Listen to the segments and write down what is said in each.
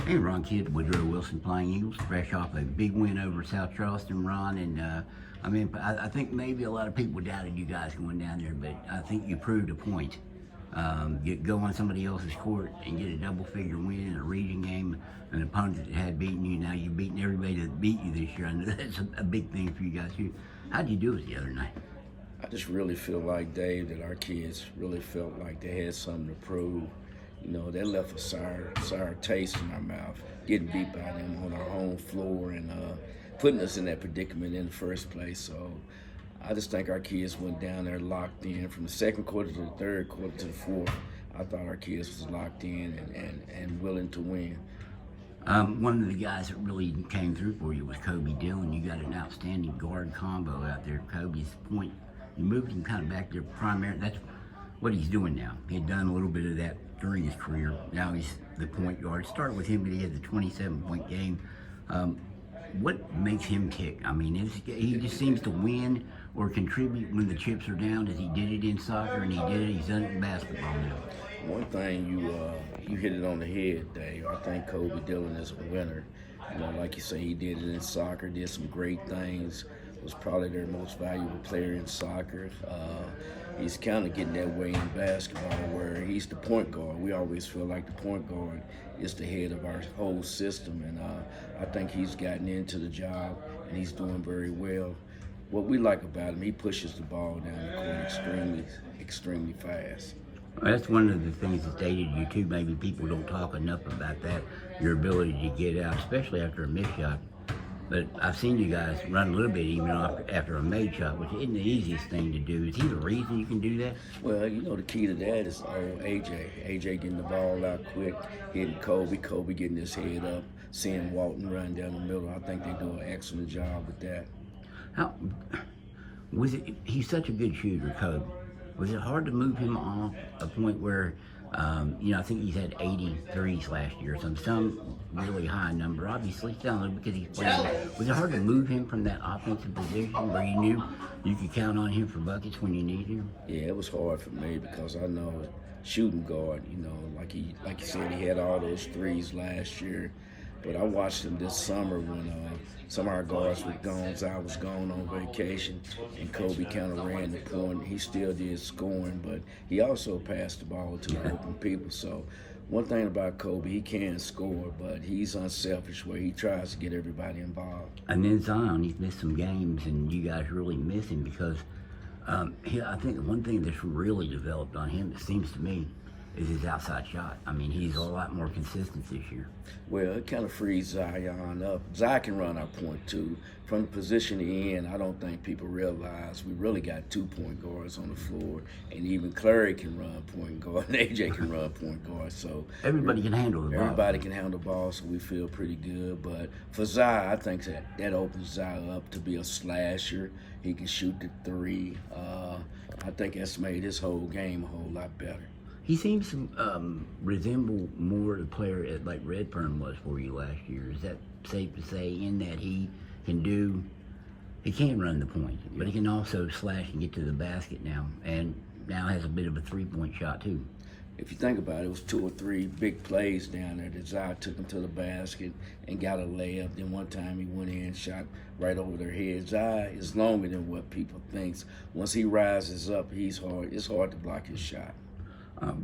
Hey, Ron Kidd, Woodrow Wilson Flying Eagles, fresh off a big win over South Charleston, Ron. And I think maybe a lot of people doubted you guys going down there, but I think you proved a point. Go on somebody else's court and get a double-figure win in a region game, an opponent that had beaten you. Now you've beaten everybody that beat you this year. I know that's a big thing for you guys too. How'd you do it the other night? I just really feel like, Dave, that our kids really felt like they had something to prove. You know, they left a sour taste in our mouth, getting beat by them on our home floor and putting us in that predicament in the first place. So I just think our kids went down there locked in from the second quarter to the third quarter to the fourth. I thought our kids was locked in and willing to win. One of the guys that really came through for you was Kobe Dillon. You got an outstanding guard combo out there. Kobe's point, you moved him kind of back there primary. That's what he's doing now. He had done a little bit of that during his career. Now he's the point guard. Started with him, but he had the 27-point game. What makes him tick? I mean, he just seems to win or contribute when the chips are down, as he did it in soccer and he's done it in basketball now. One thing you hit it on the head, Dave. I think Kobe Dillon is a winner. You know, like you say, he did it in soccer, did some great things. Was probably their most valuable player in soccer. He's kind of getting that way in basketball, where he's the point guard. We always feel like the point guard is the head of our whole system, and I think he's gotten into the job, and he's doing very well. What we like about him, he pushes the ball down the court extremely fast. Well, that's one of the things that's dated you too. Maybe people don't talk enough about that, your ability to get out, especially after a missed shot. But I've seen you guys run a little bit even after a made shot, which isn't the easiest thing to do. Is he the reason you can do that? Well, you know, the key to that is AJ. AJ getting the ball out quick, hitting Kobe. Kobe getting his head up, seeing Walton run down the middle. I think they do an excellent job with that. How was it? He's such a good shooter, Kobe. Was it hard to move him off a point where, I think he's had 83s last year, some really high number. Obviously, down because he's playing. Was it hard to move him from that offensive position where you knew you could count on him for buckets when you need him? Yeah, it was hard for me because I know shooting guard. You know, like you said, he had all those threes last year. But I watched him this summer when some of our guards were gone. I was gone on vacation, and Kobe kind of ran the point. He still did scoring, but he also passed the ball to the open people. So one thing about Kobe, he can score, but he's unselfish where he tries to get everybody involved. And then Zion, he's missed some games, and you guys really miss him because I think one thing that's really developed on him, it seems to me, is his outside shot. I mean, he's a lot more consistent this year. Well, it kind of frees Zion up. Zion can run our point too. From the position he in, I don't think people realize we really got 2 point guards on the floor, and even Clary can run point guard, and AJ can run point guard. So everybody can handle the ball. Everybody can handle the ball, so we feel pretty good. But for Zion, I think that opens Zion up to be a slasher. He can shoot the three. I think that's made his whole game a whole lot better. He seems to resemble more the player like Redfern was for you last year. Is that safe to say, in that he can run the point, but he can also slash and get to the basket now, and now has a bit of a three-point shot too. If you think about it, it was 2 or 3 big plays down there that Zai took him to the basket and got a layup. Then one time he went in and shot right over their heads. Zai is longer than what people think. Once he rises up, it's hard to block his shot.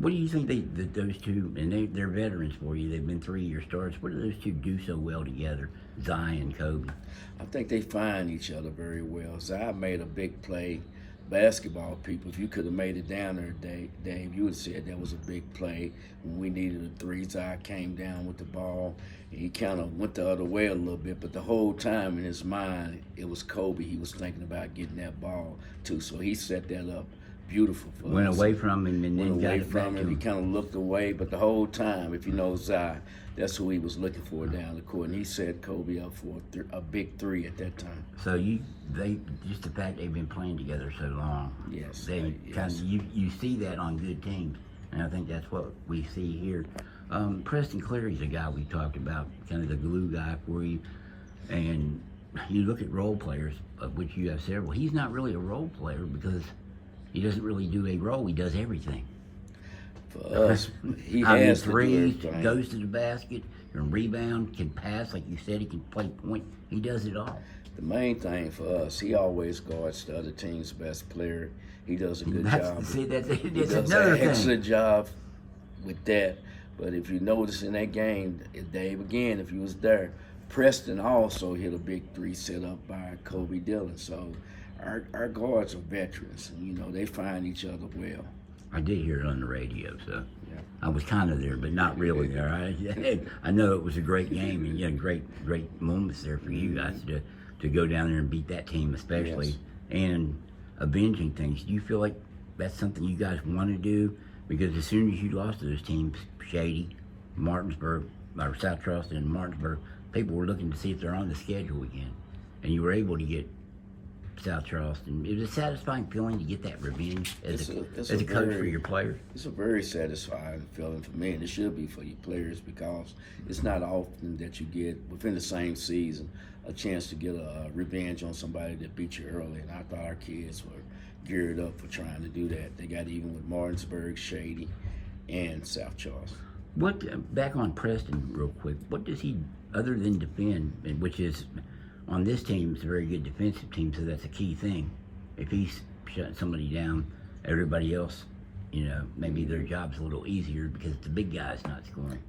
What do you think that those two, and they're veterans for you, they've been 3-year starts, what do those two do so well together, Zai and Kobe? I think they find each other very well. Zai made a big play. Basketball people, if you could have made it down there, Dave, you would have said that was a big play. When we needed a three, Zai came down with the ball. He kind of went the other way a little bit, but the whole time in his mind, it was Kobe. He was thinking about getting that ball too, so he set that up beautiful for us. Went away from him and then got it back to him. He kind of looked away, but the whole time, if you know Zai, that's who he was looking for down the court, and he set Kobe up for a big three at that time. So just the fact they've been playing together so long, yes, you see that on good teams, and I think that's what we see here. Preston Cleary's a guy we talked about, kind of the glue guy for you, and you look at role players, of which you have several. He's not really a role player because he doesn't really do a role. He does everything. For us, he I mean, has to do threes, everything. goes to the basket, can rebound, can pass, like you said, he can play point. He does it all. The main thing for us, he always guards the other team's best player. He does a good job. See, that's He does another an thing. excellent job with that. But if you notice in that game, Dave, again, if you was there, Preston also hit a big three set up by Kobe Dillon. So our guards are veterans, and they find each other well. I did hear it on the radio, so Yeah. I was kind of there, but not really there. I know it was a great game, and great moments there for you guys to go down there and beat that team, especially, Yes. and avenging things. Do you feel like that's something you guys want to do? Because as soon as you lost to those teams, Shady, Martinsburg, or South Charleston and Martinsburg, people were looking to see if they're on the schedule again, and you were able to get South Charleston. It was a satisfying feeling to get that revenge as a coach for your players. It's a very satisfying feeling for me, and it should be for your players, because it's not often that you get, within the same season, a chance to get a revenge on somebody that beat you early. And I thought our kids were geared up for trying to do that. They got even with Martinsburg, Shady, and South Charleston. What back on Preston real quick? What does he, other than defend, and which is on this team, it's a very good defensive team, so that's a key thing. If he's shutting somebody down, everybody else, maybe their job's a little easier because the big guy's not scoring.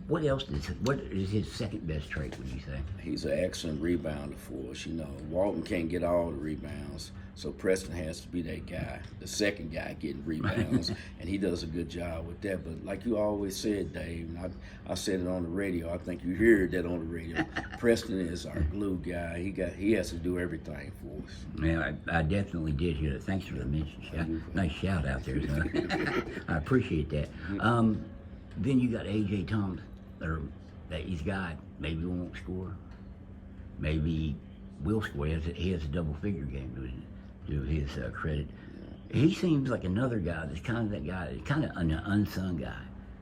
What is his second best trait, would you say? He's an excellent rebounder for us. Walton can't get all the rebounds, so Preston has to be that guy, the second guy getting rebounds, and he does a good job with that. But like you always said, Dave, and I said it on the radio, I think you heard that on the radio, Preston is our glue guy. He has to do everything for us. Yeah, I definitely did hear it. Thanks for the mention. Nice shout out there, son. I appreciate that. Then you got A.J. Thomas, or that he's got. Maybe won't score. Maybe will score. He has a double-figure game to his credit. He seems like another guy that's kind of that guy, kind of an unsung guy.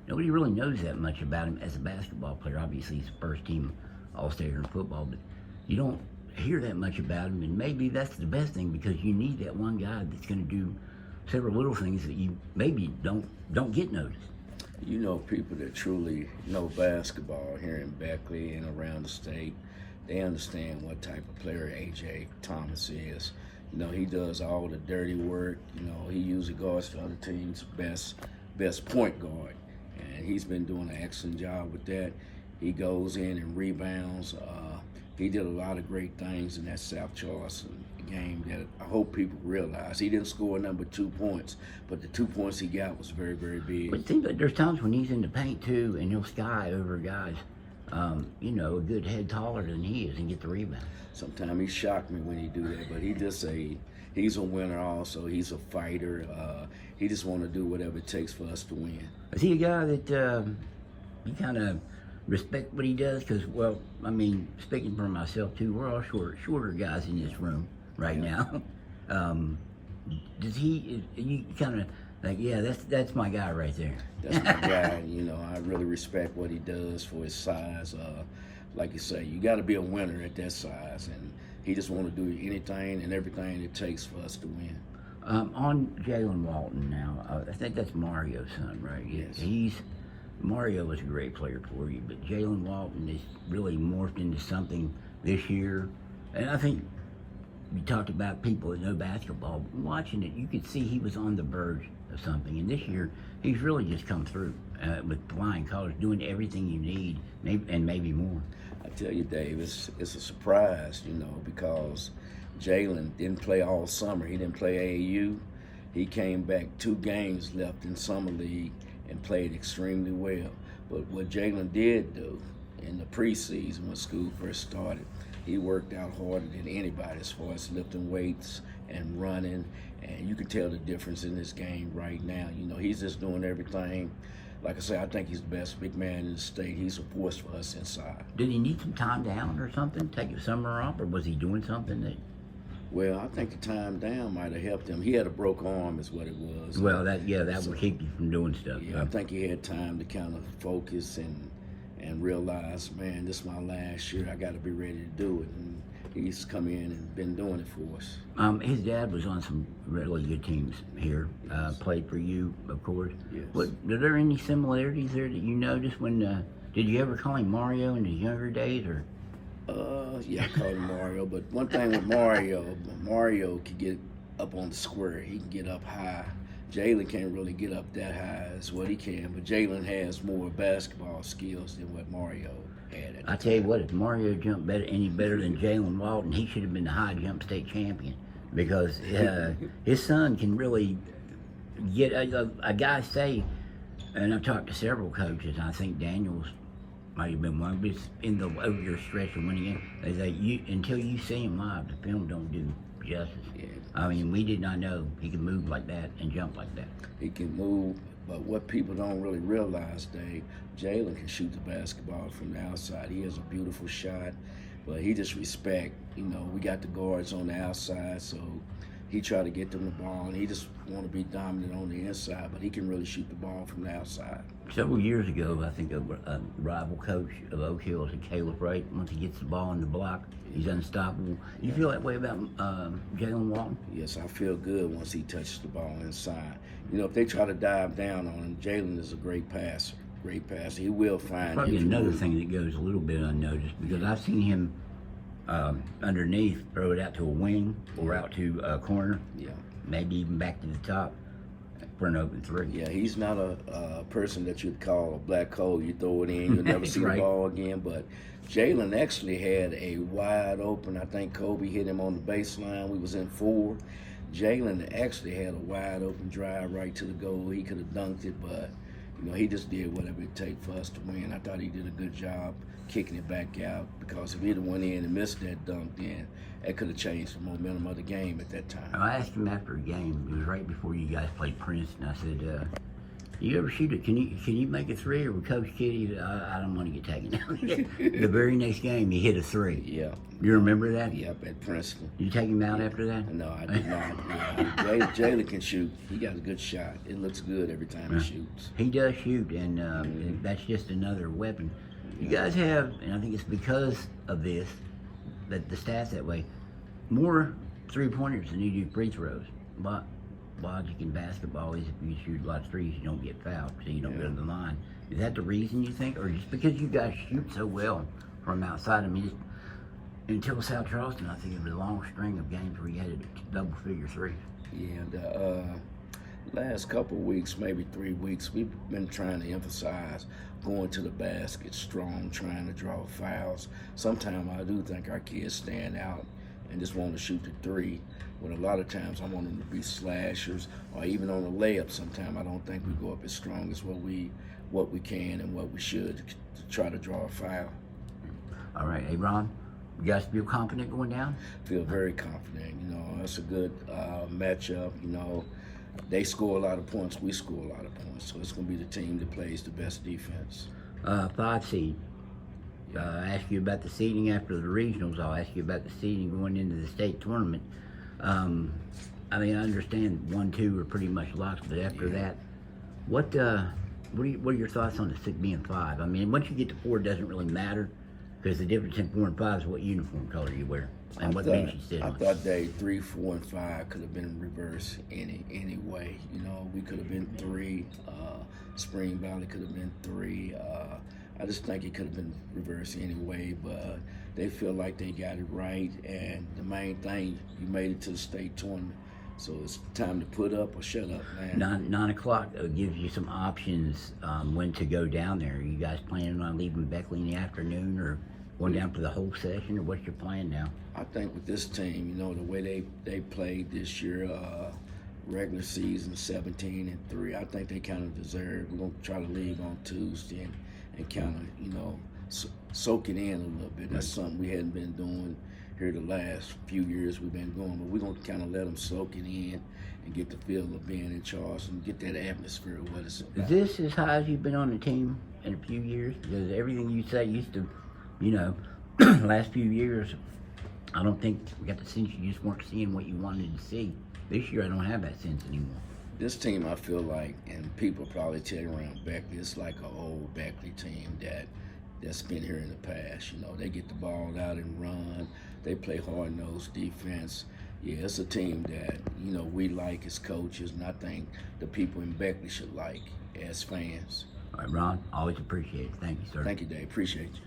Nobody really knows that much about him as a basketball player. Obviously, he's a first-team All-Star in football, but you don't hear that much about him, and maybe that's the best thing, because you need that one guy that's going to do several little things that you maybe don't get noticed. People that truly know basketball here in Beckley and around the state, they understand what type of player A.J. Thomas is. He does all the dirty work. He usually guards the other team's best point guard, and he's been doing an excellent job with that. He goes in and rebounds. He did a lot of great things in that South Charleston game that I hope people realize. He didn't score number 2 points, but the 2 points he got was very, very big. But it seems like there's times when he's in the paint too, and he'll sky over guys, a good head taller than he is, and get the rebound. Sometimes he shocked me when he do that, but he's a winner also. He's a fighter. He just want to do whatever it takes for us to win. Is he a guy that you kind of respect what he does? Because, speaking for myself too, we're all shorter guys in this room right now. You kind of like, yeah, that's my guy right there. That's my guy. I really respect what he does for his size. Like you say, you got to be a winner at that size, and he just want to do anything and everything it takes for us to win. On Jalen Walton now, I think that's Mario's son, right? Yes. Mario was a great player for you, but Jalen Walton is really morphed into something this year. And I think you talked about people that know basketball. Watching it, you could see he was on the verge of something. And this year, he's really just come through with flying colors, doing everything you need, and maybe more. I tell you, Dave, it's a surprise, because Jalen didn't play all summer. He didn't play AAU. He came back 2 games left in summer league and played extremely well. But what Jalen did do in the preseason when school first started, he worked out harder than anybody as far as lifting weights and running, and you can tell the difference in this game right now. He's just doing everything. Like I say, I think he's the best big man in the state. He's a force for us inside. Did he need some time down or something? Take a summer off, or was he doing something that? Well, I think the time down might have helped him. He had a broke arm is what it was. Well, that would keep you from doing stuff. Yeah, I think he had time to kind of focus and realize, man, this is my last year. I got to be ready to do it. And he's come in and been doing it for us. His dad was on some really good teams here. Played for you, of course. Yes. Are there any similarities there that you noticed when? Did you ever call him Mario in his younger days, or? Yeah, I called him Mario. But one thing with Mario can get up on the square. He can get up high. Jalen can't really get up that high as what he can, but Jalen has more basketball skills than what Mario had. I tell you what, if Mario jumped any better than Jalen Walton, he should have been the high jump state champion, because his son can really get a guy say, and I've talked to several coaches. I think Daniels might have been one, but it's in the over your stretch of winning it. They say until you see him live, the film don't do justice. Yeah. I mean, we did not know he could move like that and jump like that. He can move, but what people don't really realize, Dave, Jalen can shoot the basketball from the outside. He has a beautiful shot, but he just respect. We got the guards on the outside, so he try to get them the ball, and he just want to be dominant on the inside, but he can really shoot the ball from the outside. Several years ago, I think a rival coach of Oak Hill said Caleb Wright, once he gets the ball in the block, he's unstoppable. You feel that way about Jalen Walton? Yes, I feel good once he touches the ball inside. If they try to dive down on him, Jalen is a great passer. Great passer. He will find. Probably another thing that goes a little bit unnoticed, because I've seen him underneath throw it out to a wing or out to a corner. Yeah. Maybe even back to the top for an open three. Yeah, he's not a person that you'd call a black hole. You throw it in, you'll never see right. the ball again. But Jalen actually had a wide open. I think Kobe hit him on the baseline. We was in 4. Jalen actually had a wide open drive right to the goal. He could have dunked it, but he just did whatever it takes for us to win. I thought he did a good job kicking it back out, because if he'd have went in and missed that dunk, then that could have changed the momentum of the game at that time. I asked him after a game. It was right before you guys played Princeton. I said, "You ever shoot it? Can you make a 3?" Or with Coach Kitty, I don't want to get taken out. The very next game, he hit a 3. Yeah. You remember that? Yep, at Princeton. You take him out after that? No, I did not. Yeah. Jalen can shoot. He got a good shot. It looks good every time he shoots. He does shoot, and that's just another weapon. You guys have, and I think it's because of this, that the stats that way, more three-pointers than you do free throws. But logic in basketball is if you shoot a lot of threes, you don't get fouled, so you don't go to the line. Is that the reason you think, or just because you guys shoot so well from outside? I mean, until South Charleston, I think it was a long string of games where you had double-figure threes. Yeah, the last couple of weeks, maybe 3 weeks, we've been trying to emphasize going to the basket strong, trying to draw fouls. Sometimes I do think our kids stand out and just want to shoot the 3. But a lot of times I want them to be slashers, or even on a layup. Sometimes I don't think we go up as strong as what we can and what we should to try to draw a foul. All right, hey Ron, you guys feel confident going down? Feel very confident. It's a good matchup. They score a lot of points, we score a lot of points. So it's going to be the team that plays the best defense. 5 seed. I asked you about the seeding after the regionals. I'll ask you about the seeding going into the state tournament. I mean, I understand 1, 2 are pretty much locked, but after that, what are your thoughts on the being 5? I mean, once you get to 4, it doesn't really matter, because the difference in 4 and 5 is what uniform color you wear and what bench you sit on. I thought day 3, 4, and 5 could have been reversed any way. We could have been 3. Spring Valley could have been 3. I just think it could have been reversed anyway, but they feel like they got it right. And the main thing, you made it to the state tournament. So it's time to put up or shut up, man. 9 o'clock gives you some options when to go down there. Are you guys planning on leaving Beckley in the afternoon, or going down for the whole session, or what's your plan now? I think with this team, the way they played this year, regular season 17-3, I think they kind of deserve. We're going to try to leave on Tuesday and kind of, soak it in a little bit. That's something we hadn't been doing here the last few years we've been going, but we're going to kind of let them soak it in and get the feel of being in Charleston, get that atmosphere of what it's about. Is this as high as you've been on the team in a few years? Because everything you say used to, last few years, I don't think we got the sense you just weren't seeing what you wanted to see. This year, I don't have that sense anymore. This team, I feel like, and people probably tell you around Beckley, it's like an old Beckley team that that's been here in the past. You know, they get the ball out and run. They play hard-nosed defense. Yeah, it's a team that, you know, we like as coaches, and I think the people in Beckley should like as fans. All right, Ron, always appreciate it. Thank you, sir. Thank you, Dave. Appreciate you.